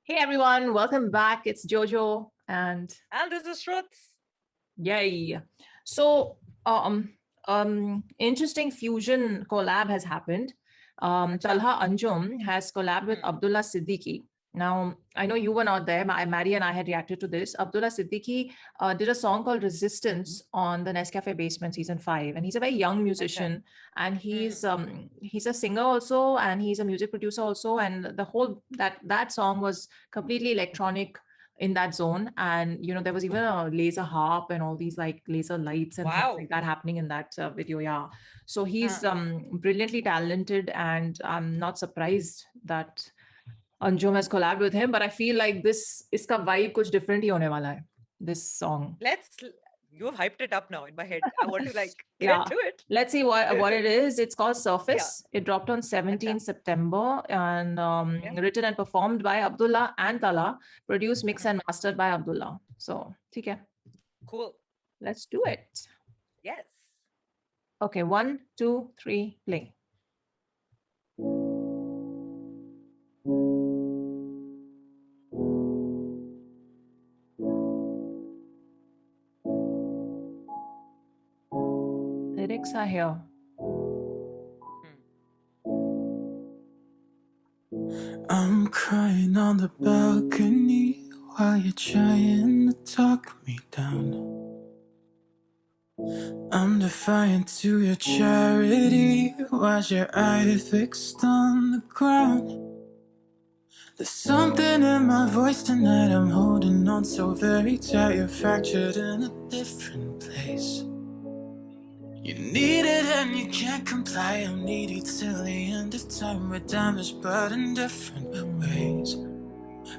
Hey everyone, welcome back. It's Jojo and And this is Shruts. yay. So interesting fusion collab has happened. Acha. Talha Anjum has collabed with Hmm. Abdullah Siddiqui. Now, I know you were not there, but Maddie and I had reacted to this. Abdullah Siddiqui did a song called Resistance on the Nescafe Basement season 5. And he's a very young Acha. musician. And Hmm. he's a singer also, and he's a music producer also. And the whole that song was completely electronic in that zone. And there was even a laser harp and all these like laser lights and things Wow. like that happening in that video. Yeah, so he's Huh. brilliantly talented, and I'm not surprised that Anjum has collabed with him. But I feel like this iska vibe kuch different hi hone wala hai, this song. Let's. You've hyped it up now in my head. I want to get Yeah, into it. let's see what it is. It's called Yeah. Surface. It dropped on Acha. 17 September, and Yeah. written and performed by Abdullah and Tala, produced, mixed Hmm. and mastered by Abdullah. So okay, Cool. let's do it. Yes. Okay, one, two, three, play. Lyrics are here. Hmm. I'm crying on the balcony while you're trying to talk me down. I'm defiant to your charity. Why's your eye fixed on the ground? There's something in my voice tonight. I'm holding on so very tight. You're fractured in a different place. You need it and you can't comply. I'm needy till the end of time. We're damaged but in different ways.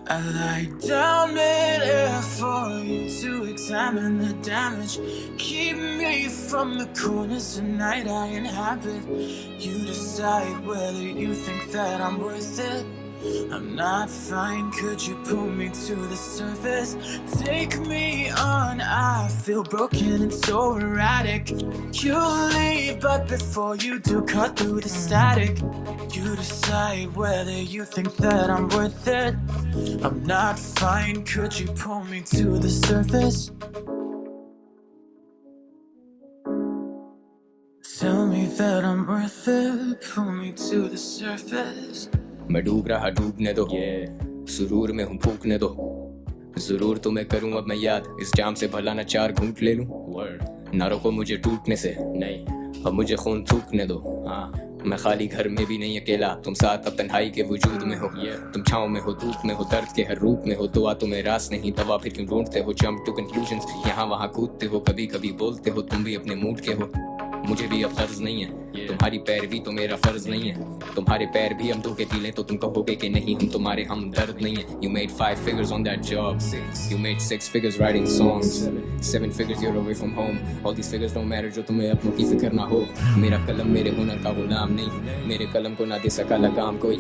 I lie down midair for you to examine the damage. Keep me from the corners tonight I inhabit. You decide whether you think that I'm worth it. I'm not fine, could you pull me to the surface? Take me on, I feel broken and so erratic. You leave, but before you do, cut through the static. You decide whether you think that I'm worth it. I'm not fine, could you pull me to the surface? Tell me that I'm worth it, pull me to the surface. मैं डूब रहा डूबने दो सुरूर में हूँ फूकने दो जरूर तुम्हें करूँ अब मैं याद इस जाम से भला ना 4 घूंट ले लूँ ना रोको मुझे टूटने से नहीं अब मुझे खून थूकने दो हाँ मैं खाली घर में भी नहीं अकेला तुम साथ अब तन्हाई के वजूद में हो तुम छाँव में हो धूप में हो दर्द के हर रूप में हो दुआ तुम्हें रास नहीं दवा फिर क्यों ढूंढते हो जंप टू कंक्लूजन्स यहाँ वहाँ कूदते हो कभी कभी बोलते हो तुम भी अपने मूड के हो मुझे भी अब गर्ज नहीं है तुम्हारी पैरवी तो मेरा फर्ज नहीं है तुम्हारे पैर भी हम धोके पी लें तो तुम कहोगे कि नहीं हम तुम्हारे हम दर्द नहीं है You made 5 figures on that job You made 6 figures writing songs 7 figures you're away from home All these figures don't matter जो तुम्हें अपनों की फिक्र ना हो मेरा कलम मेरे हुनर का गुलाम नहीं मेरे कलम को ना दे सका लगाम कोई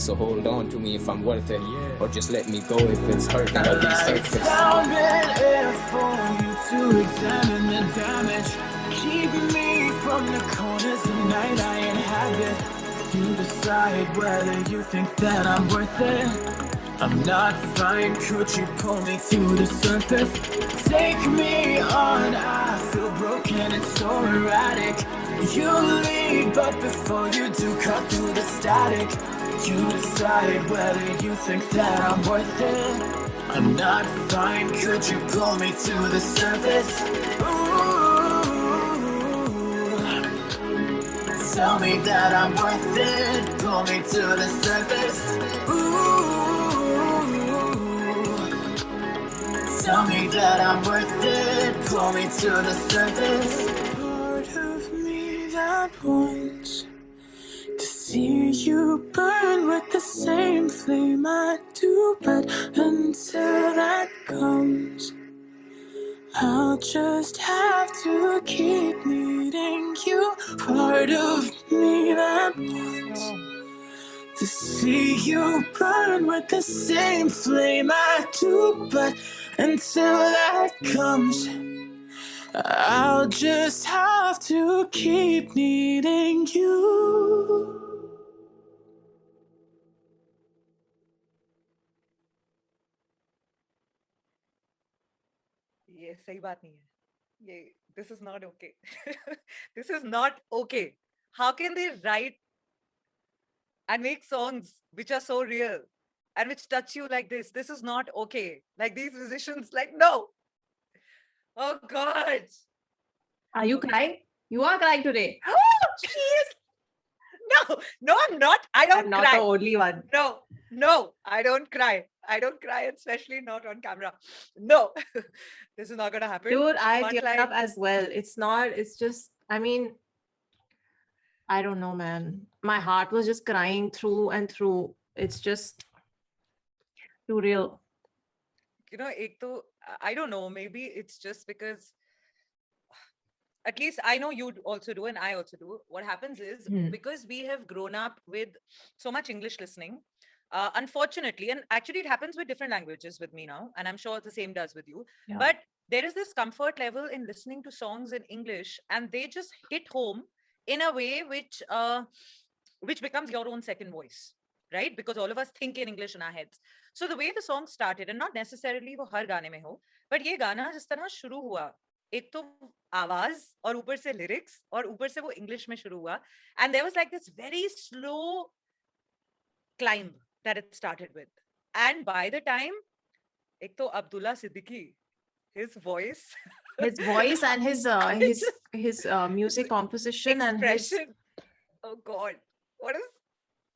So hold on to me if I'm worth it Or just let me go if it's hurting I'll be surface Down midair for you to examine the damage. Keep me from the corners tonight I inhabit. You decide whether you think that I'm worth it. I'm not fine, could you pull me to the surface? Take me on, I feel broken and so erratic. You leave, but before you do, cut through the static. You decide whether you think that I'm worth it. I'm not fine, could you pull me to the surface? Ooh, tell me that I'm worth it, pull me to the surface. Ooh, tell me that I'm worth it, pull me to the surface. Part of me that wants to see you burn with the same flame I do, but until that comes, I'll just have to keep needing you. Part of me that wants to see you burn with the same flame I do, but until that comes, I'll just have to keep needing you. सही बात नहीं है ये. This is not okay. This is not okay. How can they write and make songs which are so real and which touch you like this? This is not okay. Like these musicians, like, no. Oh God. Are you Okay. crying? You are crying today. No, I'm not. I don't I'm not cry. the only one. No, I don't cry. I don't cry, especially not on camera. No, this is not gonna happen. Dude, I But teared like, up as well. It's just, I mean, I don't know, man. My heart was just crying through and through. It's just too real. ek to, I don't know, maybe it's just because at least I know you also do and I also do. What happens is because we have grown up with so much English listening, unfortunately, and actually it happens with different languages with me now, and I'm sure the same does with you. Yeah. But there is this comfort level in listening to songs in English, and they just hit home in a way which becomes your own second voice, right? Because all of us think in English in our heads. So the way the song started, and not necessarily वो हर गाने में हो, but ये गाना जिस तरह शुरू हुआ, एक तो आवाज और ऊपर से lyrics और ऊपर से वो English में शुरू हुआ, and there was like this very slow climb that it started with, and by the time एक तो Abdullah Siddiqui, his voice And his music composition and his expression, oh God, what is,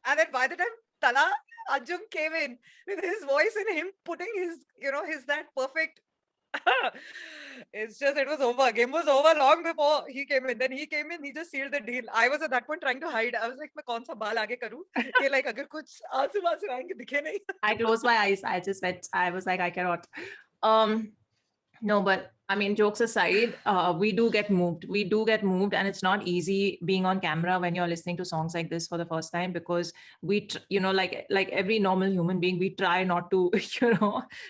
and then by the time Tala Anjum came in with his voice and him putting his, his that perfect it's just, it was over. Game was over long before he came in. Then he came in, he just sealed the deal. I was at that point trying to hide. I was like, मैं कौन सा बाल आगे करूं कि like अगर कुछ आंसू आएंगे दिखे नहीं. I closed my eyes. I was like, I cannot. No, but I mean, jokes aside, we do get moved. And it's not easy being on camera when you're listening to songs like this for the first time, because we, like every normal human being, we try not to,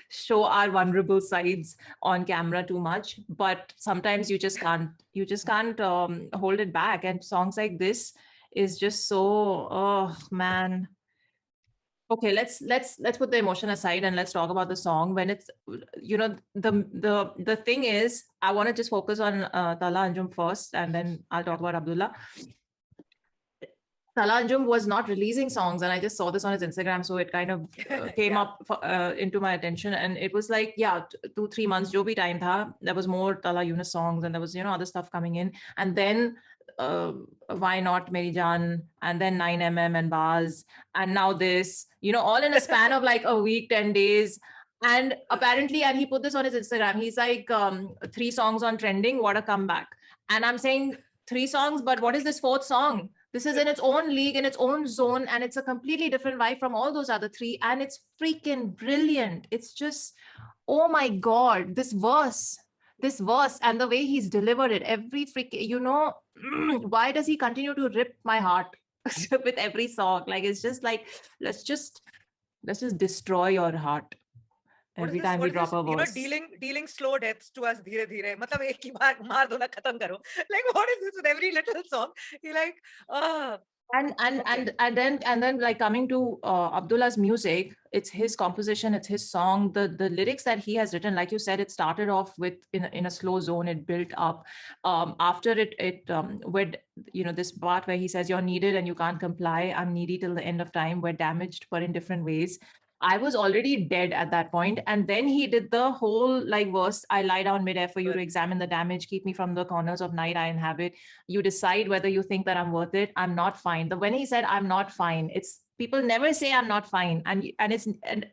show our vulnerable sides on camera too much. But sometimes you just can't hold it back. And songs like this is just so, oh man. Okay, let's put the emotion aside and let's talk about the song. When it's, the thing is, I want to just focus on Tala Anjum first, and then I'll talk about Abdullah. Tala Anjum was not releasing songs, and I just saw this on his Instagram, so it kind of came up into my attention, and it was like, 2-3 months, jo bhi time tha, there was more Tala Yunus songs, and there was other stuff coming in, and then Why Not Meri Jaan, and then 9mm and Baz, and now this, all in a span of like a week, 10 days. And apparently, and he put this on his Instagram, he's like, 3 songs on trending, what a comeback. And I'm saying 3 songs, but what is this 4th song? This is in its own league, in its own zone, and it's a completely different vibe from all those other 3, and it's freaking brilliant. It's just, oh my God, this verse and the way he's delivered it, every freaking, why does he continue to rip my heart with every song? Like, it's just like, let's just destroy your heart every time we drop a verse. Dealing slow deaths to us धीरे धीरे, मतलब एक ही बार मार दो ना खत्म करो. Like, what is this with every little song? He like, and then like coming to Abdullah's music, it's his composition, it's his song, the lyrics that he has written, like you said, it started off with in a slow zone, it built up. After it where this part where he says you're needed and you can't comply, I'm needy till the end of time, we're damaged but in different ways. I was already dead at that point. And then he did the whole like verse, I lie down midair for you to examine the damage, keep me from the corners of night I inhabit. You decide whether you think that I'm worth it. I'm not fine. When he said I'm not fine, it's people never say I'm not fine. And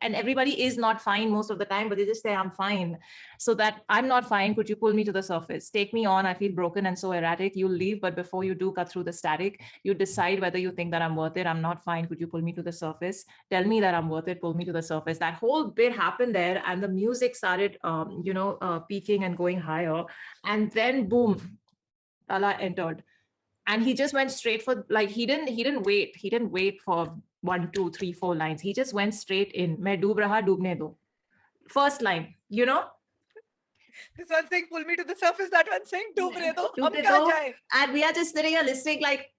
everybody is not fine most of the time, but they just say I'm fine. So that I'm not fine. Could you pull me to the surface? Take me on. I feel broken and so erratic. You'll leave, but before you do, cut through the static. You decide whether you think that I'm worth it. I'm not fine. Could you pull me to the surface? Tell me that I'm worth it. Pull me to the surface. That whole bit happened there, and the music started, peaking and going higher. And then boom, Tala entered. And he just went straight for, like, he didn't wait for 1, 2, 3, 4 lines. He just went straight in. Main doob raha, doobne do. First line, This one saying, pull me to the surface. That one saying, doobne do. Doobne do. And we are just sitting here listening like,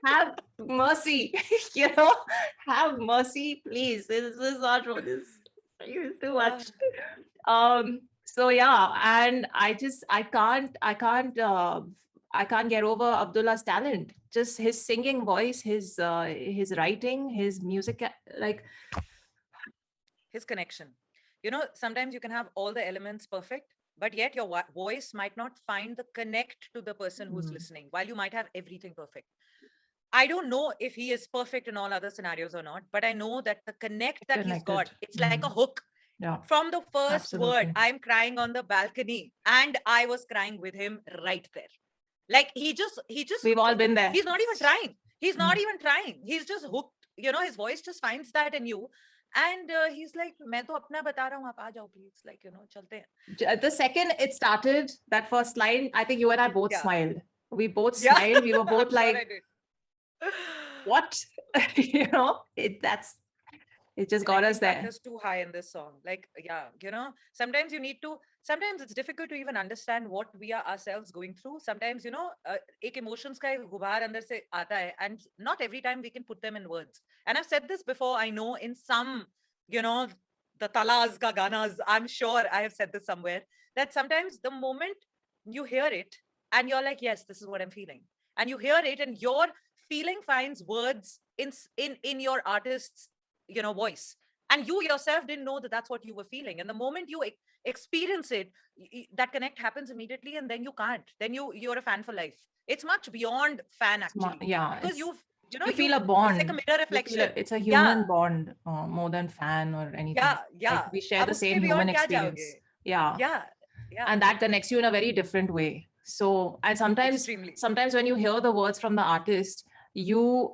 have mercy, have mercy, please. This is not this. It's too much. So yeah, and I can't get over Abdullah's talent. Just his singing voice, his writing, his music, like His connection. You know, sometimes you can have all the elements perfect, but yet your voice might not find the connect to the person who's listening, while you might have everything perfect. I don't know if he is perfect in all other scenarios or not, but I know that the connect that he's got, connected. it's like a hook. Yeah. From the first word, Absolutely. I'm crying on the balcony, and I was crying with him right there. Like he just, We've all been there. he's not even trying. He's not Mm. even trying. He's just hooked. You know, his voice just finds that in you. And he's like, मैं तो अपना बता रहा हूँ, आप आ जाओ please. Like, you know, चलते हैं. The second it started, that first line, I think you and I both Yeah. smiled. We both Yeah. smiled. We were both I'm sure I like, did. what? You know, it just got I us think there. factors too high in this song. Like, yeah, you know, sometimes it's difficult to even understand what we are ourselves going through. Sometimes, you know, ek emotions ka ek gubhar andar se aata hai, and not every time we can put them in words. And I've said this before, I know in some, you know, the talas ka ganas, I'm sure I have said this somewhere, that sometimes the moment you hear it and you're like, yes, this is what I'm feeling. And you hear it and your feeling finds words in your artist's, you know, voice, and you yourself didn't know that that's what you were feeling, and the moment you experience it, that connect happens immediately, and then you can't, then you're a fan for life. It's much beyond fan actually, Yeah, because it's, you know, you feel a it's bond. like a mirror You feel reflection. it's a Yeah. human bond more than fan or anything. Yeah. Like we share Ab the uske same human beyond kya experience. jaoge? Yeah. Yeah. And that connects you in a very different way. So, and Extremely. sometimes when you hear the words from the artist, you're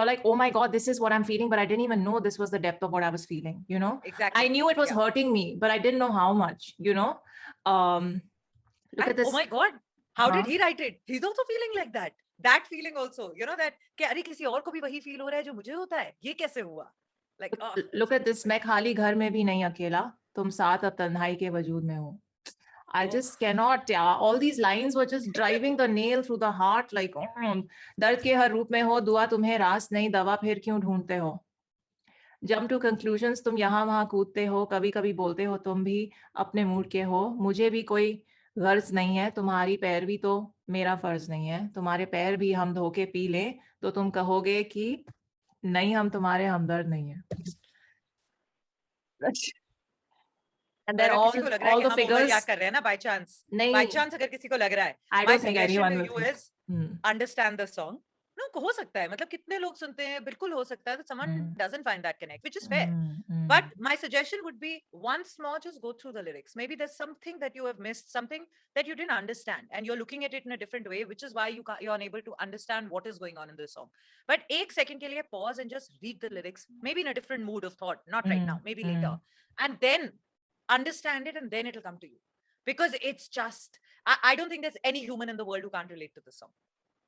like, oh my God, this is what I'm feeling, but I didn't even know this was the depth of what I was feeling, you know? Exactly. I knew it was hurting me, but I didn't know how much, you know? Look at this. Oh my God, how did Huh? he write it? He's also feeling like that. That feeling also, you know, that कि अरे किसी और को भी वही feel हो रहा है जो मुझे होता है. ये कैसे हुआ? Like, oh, Look at this. मैं खाली घर में भी नहीं अकेला, तुम साथ अब तन्हाई के वजूद में हो. I just cannot. Yeah, all these lines were just driving the nail through the heart. Like, दर्द के हर रूप में हो, दुआ तुम्हें रास नहीं, दवा फिर क्यों ढूंढते हो? Jump to conclusions, तुम यहाँ वहाँ कूदते हो, कभी कभी बोलते हो तुम भी अपने मूड के हो, मुझे भी कोई गर्ज नहीं है, तुम्हारी पैरवी तो मेरा फर्ज नहीं है, तुम्हारे पैर भी हम धो के पी लें तो तुम कहोगे कि नहीं, हम तुम्हारे हमदर्द नहीं है. And then all the figures. कर रहे हैं ना by chance. नहीं. By chance अगर किसी को लग रहा है. I My don't think suggestion anyone to will you think. is understand the song. No, हो सकता है. मतलब कितने लोग सुनते हैं, बिल्कुल हो सकता है that someone doesn't find that connect, which is fair. But my suggestion would be once more, just go through the lyrics. Maybe there's something that you have missed, something that you didn't understand, and you're looking at it in a different way, which is why you're unable to understand what is going on in the song. But एक second के लिए pause and just read the lyrics, maybe in a different mood of thought, not right now, maybe later, and then understand it, and then it'll come to you. Because it's just, I don't think there's any human in the world who can't relate to this song.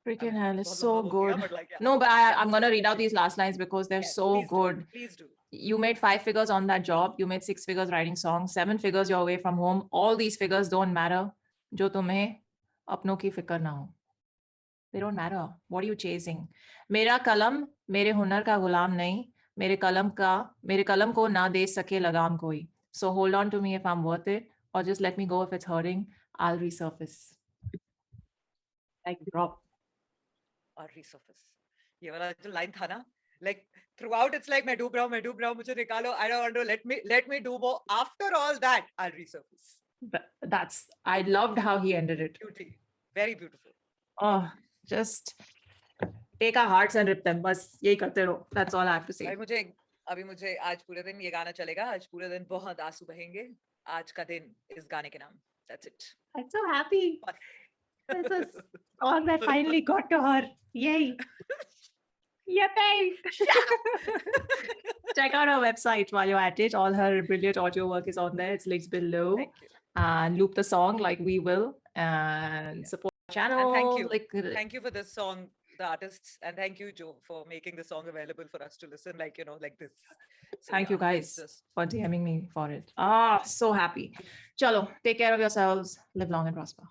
Freaking hell, it's बहुत so लंबा हो गया, good. but like, yeah. No, but I'm gonna read out these last lines because they're Yes, so please do, good. please do. You made 5 figures on that job. You made 6 figures writing songs. 7 figures you're away from home. All these figures don't matter. जो तुम्हें अपनों की फिक्र ना हो. They don't matter. What are you chasing? मेरा कलम मेरे हुनर का गुलाम नहीं. मेरे कलम को ना दे सके लगाम कोई. So hold on to me if I'm worth it, or just let me go if it's hurting. I'll resurface. Like drop. Or resurface. ये वाला जो line था ना, like throughout it's like मैं डूब रहा हूँ, मुझे निकालो. I don't want to, let me do more. After all that, I'll resurface. I loved how he ended it. Beauty, very beautiful. Oh, just take our hearts and rip them. बस यही करते रहो. That's all I have to say. अभी मुझे आज पूरे दिन ये गाना चलेगा. आज पूरे दिन बहुत आंसू बहेंगे. आज का दिन इस गाने के नाम. That's it. I'm so happy. This is song that finally got to her. Yay. Yippee. Check out her website while you're at it. All her brilliant audio work is on there. It's linked below. Thank you. And loop the song like we will. And support our channel. And thank you. Thank you for this song, the artists. And thank you, Joe, for making the song available for us to listen, like, you know, like this. So, thank you yeah, guys for DMing me for it. Ah, so happy. Chalo, take care of yourselves. Live long and prosper.